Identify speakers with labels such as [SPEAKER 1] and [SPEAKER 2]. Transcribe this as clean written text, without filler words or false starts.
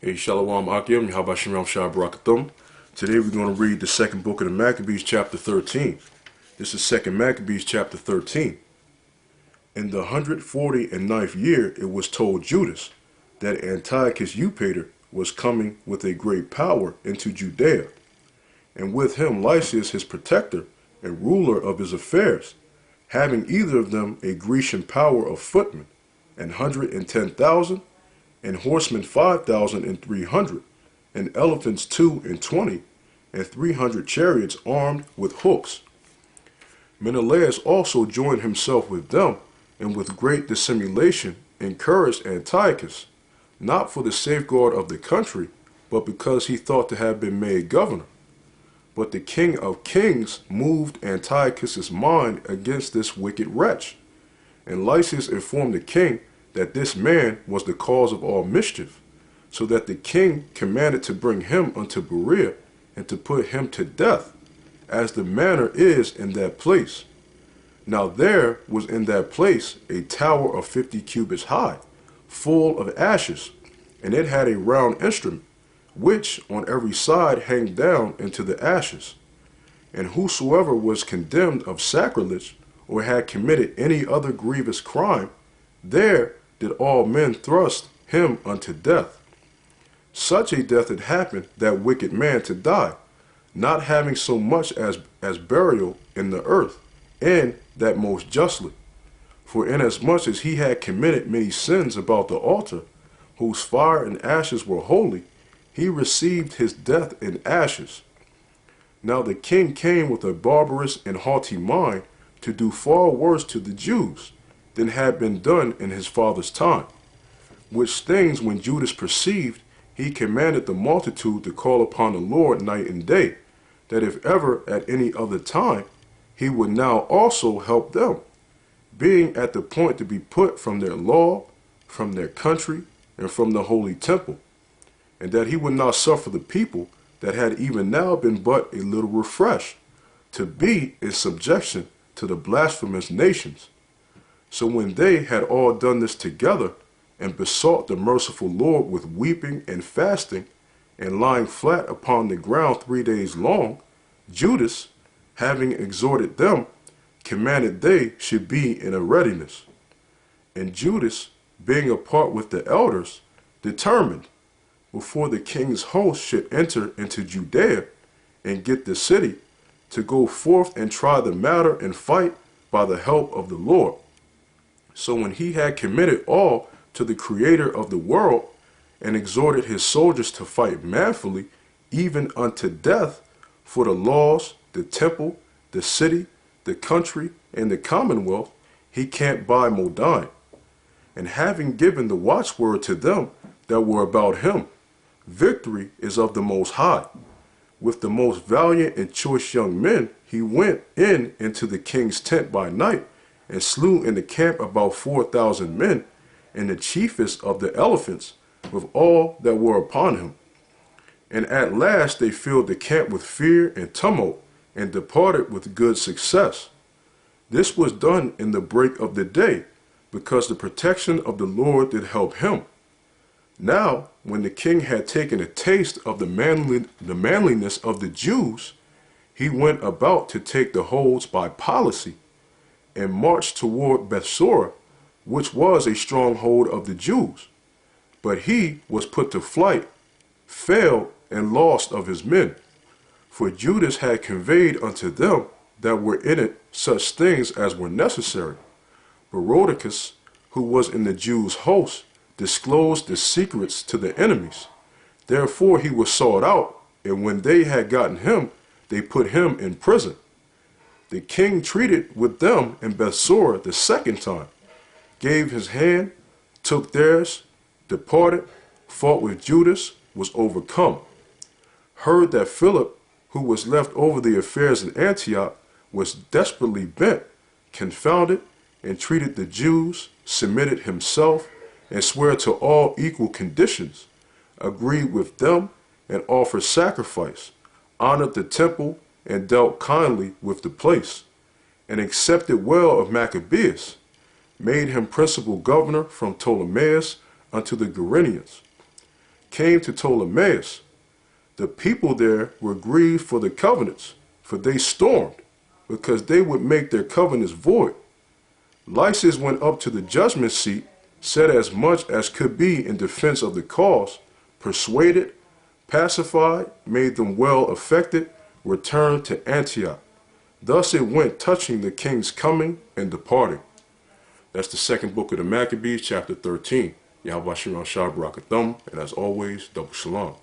[SPEAKER 1] Hey, Shalom wa QAM Yasharahla. Today we're going to read the second book of the Maccabees Chapter 13. This is 2nd Maccabees Chapter 13. In the 149th year it was told Judas that Antiochus Eupator was coming with a great power into Judea, and with him Lysias his protector and ruler of his affairs, having either of them a Grecian power of footmen, 110,000, and horsemen 5,300, and elephants 22, and 300 chariots armed with hooks. Menelaus also joined himself with them, and with great dissimulation encouraged Antiochus, not for the safeguard of the country, but because he thought to have been made governor. But the King of Kings moved Antiochus's mind against this wicked wretch, and Lysias informed the king that this man was the cause of all mischief, so that the king commanded to bring him unto Berea, and to put him to death, as the manner is in that place. Now there was in that place a tower of 50 cubits high, full of ashes, and it had a round instrument, which on every side hanged down into the ashes. And whosoever was condemned of sacrilege, or had committed any other grievous crime, there did all men thrust him unto death. Such a death had happened that wicked man to die, not having so much as burial in the earth, and that most justly. For inasmuch as he had committed many sins about the altar, whose fire and ashes were holy, he received his death in ashes. Now the king came with a barbarous and haughty mind to do far worse to the Jews than had been done in his father's time. Which things when Judas perceived, he commanded the multitude to call upon the Lord night and day, that if ever at any other time, he would now also help them, being at the point to be put from their law, from their country, and from the holy temple, and that he would not suffer the people that had even now been but a little refreshed, to be in subjection to the blasphemous nations. So when they had all done this together, and besought the merciful Lord with weeping and fasting, and lying flat upon the ground 3 days long, Judas, having exhorted them, commanded they should be in a readiness. And Judas, being apart with the elders, determined, before the king's host should enter into Judea, and get the city, to go forth and try the matter and fight by the help of the Lord. So when he had committed all to the Creator of the world, and exhorted his soldiers to fight manfully, even unto death, for the laws, the temple, the city, the country, and the commonwealth, he camped by Modine. And having given the watchword to them that were about him, victory is of the Most High. With the most valiant and choice young men, he went into the king's tent by night, and slew in the camp about 4,000 men, and the chiefest of the elephants, with all that were upon him. And at last they filled the camp with fear and tumult, and departed with good success. This was done in the break of the day, because the protection of the Lord did help him. Now, when the king had taken a taste of the manliness of the Jews, he went about to take the holds by policy, and marched toward Bethsura, which was a stronghold of the Jews. But he was put to flight, failed, and lost of his men. For Judas had conveyed unto them that were in it such things as were necessary. Berodicus, who was in the Jews' host, disclosed the secrets to the enemies. Therefore he was sought out, and when they had gotten him, they put him in prison. The king treated with them in Bethsura the second time, gave his hand, took theirs, departed, fought with Judas, was overcome. Heard that Philip, who was left over the affairs in Antioch, was desperately bent, confounded, and treated the Jews, submitted himself, and sware to all equal conditions, agreed with them, and offered sacrifice, honored the temple, and dealt kindly with the place, and accepted well of Maccabeus, made him principal governor from Ptolemais unto the Gyrenians, came to Ptolemais, the people there were grieved for the covenants, for they stormed, because they would make their covenants void. Lysis went up to the judgment seat, said as much as could be in defense of the cause, persuaded, pacified, made them well affected, returned to Antioch. Thus it went touching the king's coming and departing. That's the second book of the Maccabees, chapter 13. Yahweh Shalom Wa QAM YASHARAHLA, and as always, double shalom.